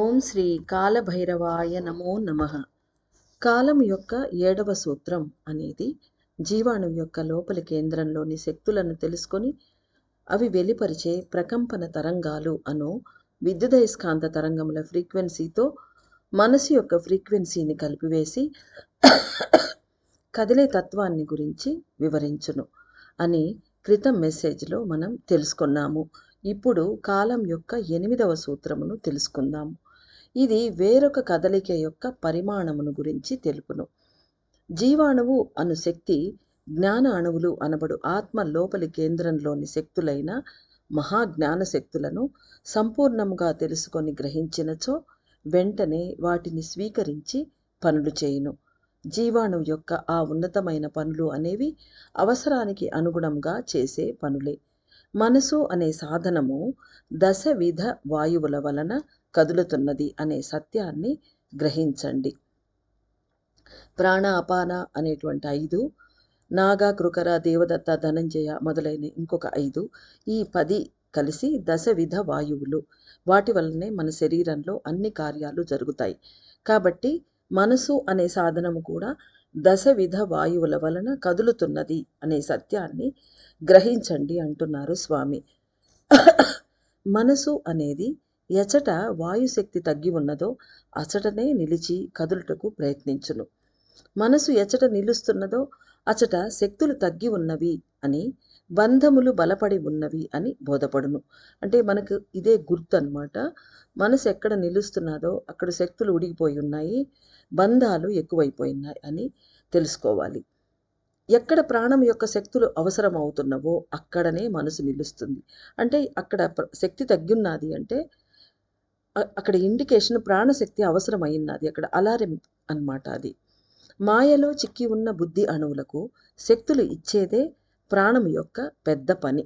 ఓం శ్రీ కాలభైరవాయ నమో నమః. కాలం యొక్క 7వ సూత్రం అనేది జీవాణువు యొక్క లోపలి కేంద్రంలోని శక్తులను తెలుసుకొని అవి వెలువరిచే ప్రకంపన తరంగాలు అను విద్యుదయస్కాంత తరంగముల ఫ్రీక్వెన్సీతో మనసు యొక్క ఫ్రీక్వెన్సీని కలిపివేసి కదిలే తత్వాన్ని గురించి వివరించును అని క్రితం మెసేజ్లో మనం తెలుసుకున్నాము. ఇప్పుడు కాలం యొక్క 8వ సూత్రమును తెలుసుకుందాము. ఇది వేరొక కదలిక యొక్క పరిమాణమును గురించి తెలుపును. జీవాణువు అను శక్తి జ్ఞాన అణువులు అనబడు ఆత్మ లోపలి కేంద్రంలోని శక్తులైన మహాజ్ఞాన శక్తులను సంపూర్ణముగా తెలుసుకొని గ్రహించినచో వెంటనే వాటిని స్వీకరించి పనులు చేయును. జీవాణువు యొక్క ఆ ఉన్నతమైన పనులు అనేవి అవసరానికి అనుగుణంగా చేసే పనులే. మనసు అనే సాధనము దశవిధ వాయువుల వలన కదులుతున్నది అనే సత్యాన్ని గ్రహించండి. ప్రాణ అపాన అనేటువంటి 5, నాగ కృకర దేవదత్త ధనంజయ మొదలైన ఇంకొక 5, ఈ 10 కలిసి దశవిధ వాయువులు. వాటి వల్లనే మన శరీరంలో అన్ని కార్యాలు జరుగుతాయి. కాబట్టి మనసు అనే సాధనము కూడా దశవిధ వాయువుల వలన కదులుతున్నది అనే సత్యాన్ని గ్రహించండి అంటున్నారు స్వామి. మనసు అనేది ఎచట వాయుశక్తి తగ్గి ఉన్నదో అచటనే నిలిచి కదులుటకు ప్రయత్నించును. మనసు ఎచట నిలుస్తున్నదో అచట శక్తులు తగ్గి ఉన్నవి అని, బంధములు బలపడి ఉన్నవి అని బోధపడును. అంటే మనకు ఇదే గుర్తు అన్నమాట. మనసు ఎక్కడ నిలుస్తున్నదో అక్కడ శక్తులు ఉడిగిపోయి ఉన్నాయి, బంధాలు ఎక్కువైపోయినాయి అని తెలుసుకోవాలి. ఎక్కడ ప్రాణం యొక్క శక్తులు అవసరం అవుతున్నవో అక్కడనే మనసు నిలుస్తుంది. అంటే అక్కడ శక్తి తగ్గున్నది అంటే అక్కడ ఇండికేషన్ ప్రాణశక్తి అవసరమైనది, అక్కడ అలారం అన్నమాట. అది మాయలో చిక్కి ఉన్న బుద్ధి అణువులకు శక్తులు ఇచ్చేదే ప్రాణం యొక్క పెద్ద పని.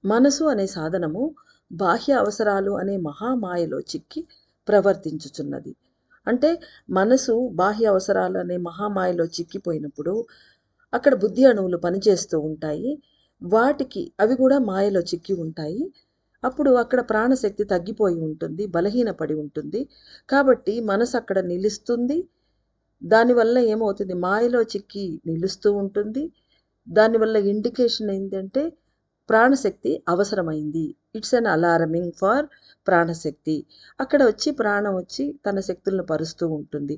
మనసు అనే సాధనము బాహ్య అవసరాలు అనే మహామాయలో చిక్కి ప్రవర్తించుచున్నది. అంటే మనసు బాహ్య అవసరాలు అనే మహామాయలో చిక్కిపోయినప్పుడు అక్కడ బుద్ధి అణువులు పనిచేస్తూ ఉంటాయి. వాటికి అవి కూడా మాయలో చిక్కి ఉంటాయి. అప్పుడు అక్కడ ప్రాణశక్తి తగ్గిపోయి ఉంటుంది, బలహీనపడి ఉంటుంది. కాబట్టి మనసు అక్కడ నిలుస్తుంది. దానివల్ల ఏమవుతుంది, మాయలో చిక్కి నిలుస్తూ ఉంటుంది. దానివల్ల ఇండికేషన్ ఏంటంటే ప్రాణశక్తి అవసరమైంది. ఇట్స్ అన్ అలారమింగ్ ఫర్ ప్రాణశక్తి. అక్కడ వచ్చి ప్రాణం వచ్చి తన శక్తులను పరుస్తూ ఉంటుంది.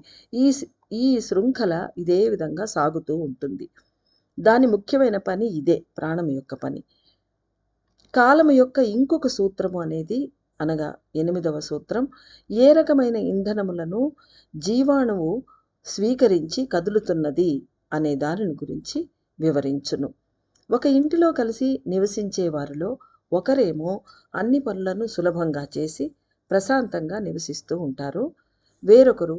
ఈ శృంఖల ఇదే విధంగా సాగుతూ ఉంటుంది. దాని ముఖ్యమైన పని ఇదే, ప్రాణం యొక్క పని. కాలము యొక్క ఇంకొక సూత్రము అనేది అనగా 8వ సూత్రం ఏ రకమైన ఇంధనములను జీవాణువు స్వీకరించి కదులుతున్నది అనే దానిని గురించి వివరించును. ఒక ఇంటిలో కలిసి నివసించే వారిలో ఒకరేమో అన్ని పనులను సులభంగా చేసి ప్రశాంతంగా నివసిస్తూ ఉంటారు. వేరొకరు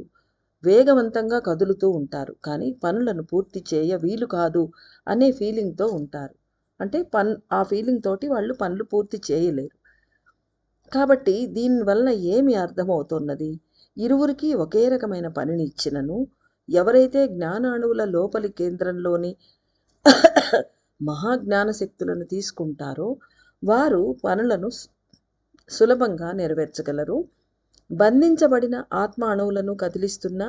వేగవంతంగా కదులుతూ ఉంటారు, కానీ పనులను పూర్తి చేయ వీలు కాదు అనే ఫీలింగ్తో ఉంటారు. అంటే ఆ ఫీలింగ్ తోటి వాళ్ళు పనులు పూర్తి చేయలేరు. కాబట్టి దీనివల్ల ఏమి అర్థమవుతున్నది, ఇరువురికి ఒకే రకమైన పనిని ఇచ్చినను ఎవరైతే జ్ఞానాణువుల లోపలి కేంద్రంలోని మహాజ్ఞాన శక్తులను తీసుకుంటారో వారు పనులను సులభంగా నెరవేర్చగలరు. బంధించబడిన ఆత్మ అణువులను కదిలిస్తున్న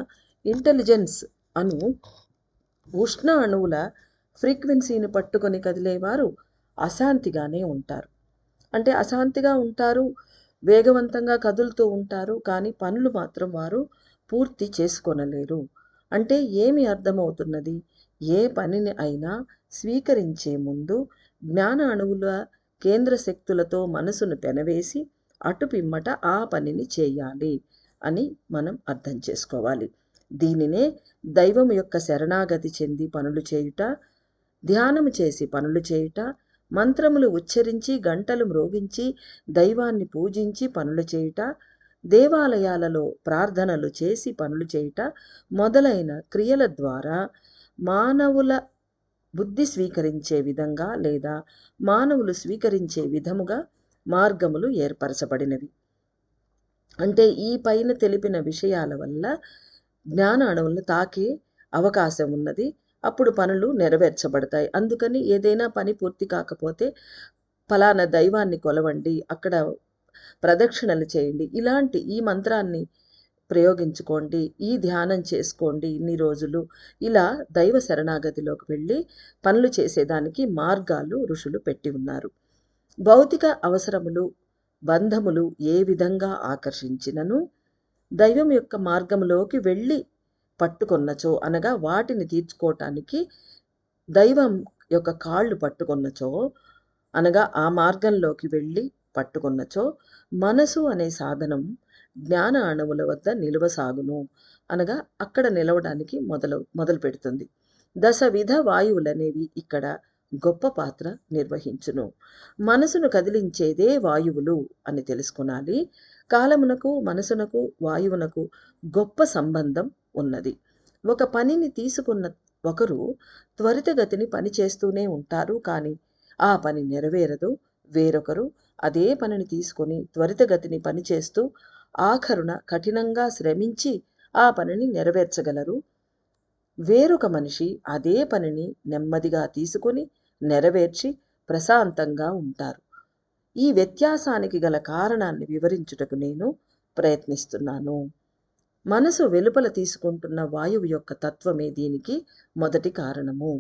ఇంటెలిజెన్స్ అను ఉష్ణ అణువుల ఫ్రీక్వెన్సీని పట్టుకొని కదిలేవారు అశాంతిగానే ఉంటారు. అంటే అశాంతిగా ఉంటారు, వేగవంతంగా కదులుతూ ఉంటారు, కానీ పనులు మాత్రం వారు పూర్తి చేసుకోనలేరు. అంటే ఏమి అర్థమవుతున్నది, ఏ పనిని అయినా స్వీకరించే ముందు జ్ఞాన అణువుల కేంద్ర శక్తులతో మనసును పెనవేసి అటు పిమ్మట ఆ పనిని చేయాలి అని మనం అర్థం చేసుకోవాలి. దీనినే దైవం యొక్క శరణాగతి చెంది పనులు చేయుట, ధ్యానము చేసి పనులు చేయుట, మంత్రములు ఉచ్చరించి గంటలు మ్రోగించి దైవాన్ని పూజించి పనులు చేయుట, దేవాలయాలలో ప్రార్థనలు చేసి పనులు చేయుట మొదలైన క్రియల ద్వారా మానవుల బుద్ధి స్వీకరించే విధంగా లేదా మానవులు స్వీకరించే విధముగా మార్గములు ఏర్పరచబడినవి. అంటే ఈ పైన తెలిపిన విషయాల వల్ల జ్ఞాన అణువులను తాకే అవకాశం ఉన్నది. అప్పుడు పనులు నెరవేర్చబడతాయి. అందుకని ఏదైనా పని పూర్తి కాకపోతే ఫలానా దైవాన్ని కొలవండి, అక్కడ ప్రదక్షిణలు చేయండి. ఇలాంటి ఈ మంత్రాన్ని ప్రయోగించుకోండి, ఈ ధ్యానం చేసుకోండి ఇన్ని రోజులు. ఇలా దైవ శరణాగతిలోకి వెళ్ళి పనులు చేసేదానికి మార్గాలు ఋషులు పెట్టి ఉన్నారు. భౌతిక అవసరములు, బంధములు ఏ విధంగా ఆకర్షించినను దైవం యొక్క మార్గంలోకి వెళ్ళి పట్టుకొన్నచో, అనగా వాటిని తీర్చుకోవటానికి దైవం యొక్క కాళ్ళు పట్టుకొన్నచో, అనగా ఆ మార్గంలోకి వెళ్ళి పట్టుకొన్నచో, మనసు అనే సాధనం జ్ఞాన అణువుల వద్ద నిలువసాగును, అనగా అక్కడ నిలవడానికి మొదలు పెడుతుంది. దశవిధ వాయువులనేవి ఇక్కడ గొప్ప పాత్ర నిర్వహించును. మనసును కదిలించేదే వాయువులు అని తెలుసుకొనాలి. కాలమునకు, మనసునకు, వాయువునకు గొప్ప సంబంధం ఉన్నది. ఒక పనిని తీసుకున్న ఒకరు త్వరితగతిని పని చేస్తూనే ఉంటారు, కానీ ఆ పని నెరవేరదు. వేరొకరు అదే పనిని తీసుకొని త్వరితగతిని పనిచేస్తూ ఆఖరున కఠినంగా శ్రమించి ఆ పనిని నెరవేర్చగలరు. వేరొక మనిషి అదే పనిని నెమ్మదిగా తీసుకొని నెరవేర్చి ప్రశాంతంగా ఉంటారు. ఈ వ్యత్యాసానికి గల కారణాన్ని వివరించుటకు నేను ప్రయత్నిస్తున్నాను. మనసు వెలుపల తీసుకుంటున్న వాయువు యొక్క తత్వమే దీనికి మొదటి కారణము.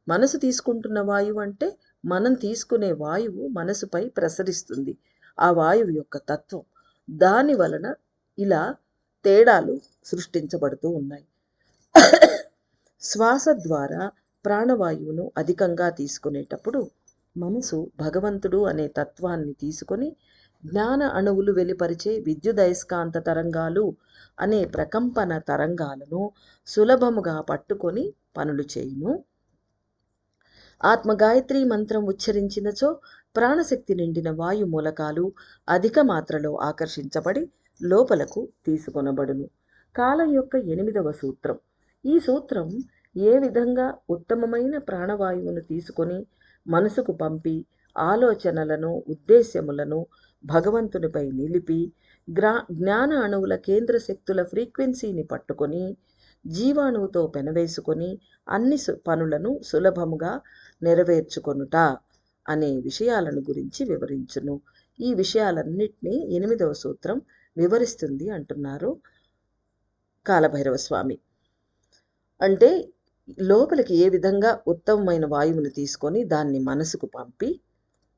మనసు తీసుకుంటున్న వాయువు అంటే మనం తీసుకునే వాయువు మనసుపై ప్రసరిస్తుంది. ఆ వాయువు యొక్క తత్వం. దాని వలన ఇలా తేడాలు సృష్టించబడుతూ ఉన్నాయి. శ్వాస ద్వారా ప్రాణవాయువును అధికంగా తీసుకునేటప్పుడు మనసు భగవంతుడు అనే తత్వాన్ని తీసుకొని జ్ఞాన అణువులు వెలువరిచే విద్యుదయస్కాంత తరంగాలు అనే ప్రకంపన తరంగాలను సులభముగా పట్టుకొని పనులు చేయును. ఆత్మగాయత్రి మంత్రం ఉచ్చరించినచో ప్రాణశక్తి నిండిన వాయు మూలకాలు అధిక మాత్రలో ఆకర్షించబడి లోపలకు తీసుకొనబడును. కాలం యొక్క 8వ సూత్రం. ఈ సూత్రం ఏ విధంగా ఉత్తమమైన ప్రాణవాయువును తీసుకొని మనసుకు పంపి ఆలోచనలను, ఉద్దేశ్యములను భగవంతునిపై నిలిపి జ్ఞాన అణువుల కేంద్ర శక్తుల ఫ్రీక్వెన్సీని పట్టుకొని జీవాణువుతో పెనవేసుకొని అన్ని పనులను సులభముగా నెరవేర్చుకొనుట అనే విషయాలను గురించి వివరించును. ఈ విషయాలన్నిటినీ 8వ సూత్రం వివరిస్తుంది అంటున్నారు కాలభైరవ స్వామి. అంటే లోపలికి ఏ విధంగా ఉత్తమమైన వాయువును తీసుకొని దాన్ని మనసుకు పంపి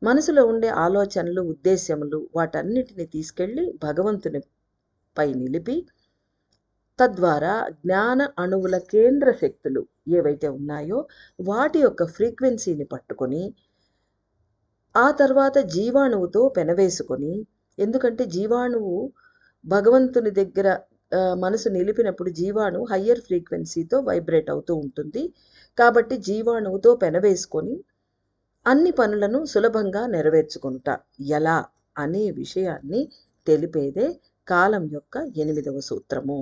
మనసులో ఉండే ఆలోచనలు, ఉద్దేశ్యములు వాటన్నిటిని తీసుకెళ్ళి భగవంతునిపై నిలిపి తద్వారా జ్ఞాన అణువుల కేంద్ర శక్తులు ఏవైతే ఉన్నాయో వాటి యొక్క ఫ్రీక్వెన్సీని పట్టుకొని ఆ తర్వాత జీవాణువుతో పెనవేసుకొని, ఎందుకంటే జీవాణువు భగవంతుని దగ్గర మనసు నిలిపినప్పుడు జీవాణు హయ్యర్ ఫ్రీక్వెన్సీతో వైబ్రేట్ అవుతూ ఉంటుంది. కాబట్టి జీవాణువుతో పెనవేసుకొని అన్ని పనులను సులభంగా నెరవేర్చుకుంట ఎలా అనే విషయాన్ని తెలిపేదే కాలం యొక్క 8వ సూత్రము.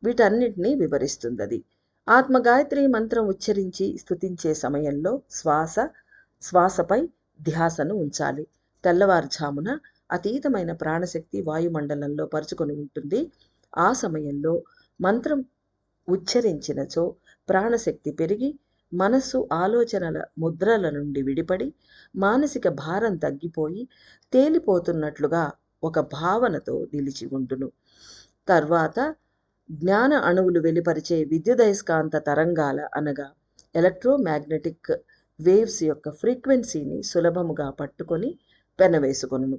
వీటన్నిటినీ వివరిస్తుంది అది. ఆత్మగాయత్రి మంత్రం ఉచ్చరించి స్తుతించే సమయంలో శ్వాసపై ధ్యాసను ఉంచాలి. తెల్లవారుజామున అతీతమైన ప్రాణశక్తి వాయుమండలంలో పరుచుకొని ఉంటుంది. ఆ సమయంలో మంత్రం ఉచ్చరించినచో ప్రాణశక్తి పెరిగి మనస్సు ఆలోచనల ముద్రల నుండి విడిపడి మానసిక భారం తగ్గిపోయి తేలిపోతున్నట్లుగా ఒక భావనతో నిలిచి ఉండును. తర్వాత జ్ఞాన అణువులు వెలువరిచే విద్యుదయస్కాంత తరంగాల అనగా ఎలక్ట్రోమాగ్నెటిక్ వేవ్స్ యొక్క ఫ్రీక్వెన్సీని సులభముగా పట్టుకొని పెనవేసుకొనును,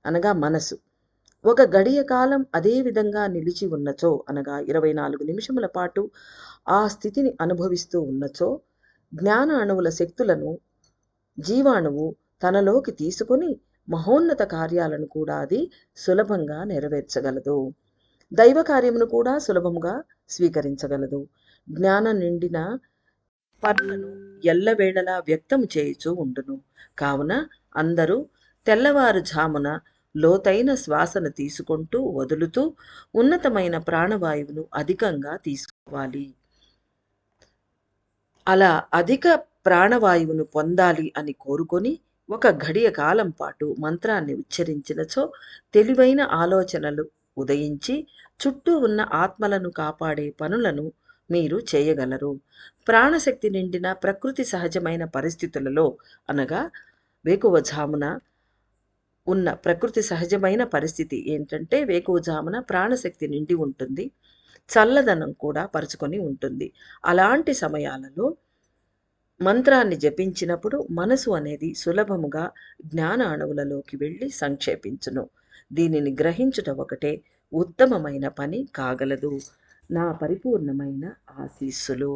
అనగా మనసు. ఒక గడియ కాలం అదే విధంగా నిలిచి ఉన్నచో, అనగా 24 నిమిషముల పాటు ఆ స్థితిని అనుభవిస్తూ ఉన్నచో జ్ఞాన అణువుల శక్తులను జీవాణువు తనలోకి తీసుకొని మహోన్నత కార్యాలను కూడా అది సులభంగా నెరవేర్చగలదు. దైవ కార్యమును కూడా సులభముగా స్వీకరించగలదు. జ్ఞానం నిండిన పనులను ఎల్లవేళలా వ్యక్తము చేయుచూ ఉండును. కావున అందరూ తెల్లవారుజామున లోతైన శ్వాసను తీసుకుంటూ వదులుతూ ఉన్నతమైన ప్రాణవాయువును అధికంగా తీసుకోవాలి. అలా అధిక ప్రాణవాయువును పొందాలి అని కోరుకొని ఒక గడియ కాలం పాటు మంత్రాన్ని ఉచ్చరించినచో తెలివైన ఆలోచనలు ఉదయించి చుట్టూ ఉన్న ఆత్మలను కాపాడే పనులను మీరు చేయగలరు. ప్రాణశక్తి నిండిన ప్రకృతి సహజమైన పరిస్థితులలో, అనగా వేకువజామున ఉన్న ప్రకృతి సహజమైన పరిస్థితి ఏంటంటే వేకువజామున ప్రాణశక్తి నిండి ఉంటుంది. చల్లదనం కూడా పరుచుకొని ఉంటుంది. అలాంటి సమయాలలో మంత్రాన్ని జపించినప్పుడు మనసు అనేది సులభముగా జ్ఞాన అణువులలోకి వెళ్ళి సంక్షేపించును. దీనిని గ్రహించుట ఒకటే ఉత్తమమైన పని కాగలదు. నా పరిపూర్ణమైన ఆశీస్సులు.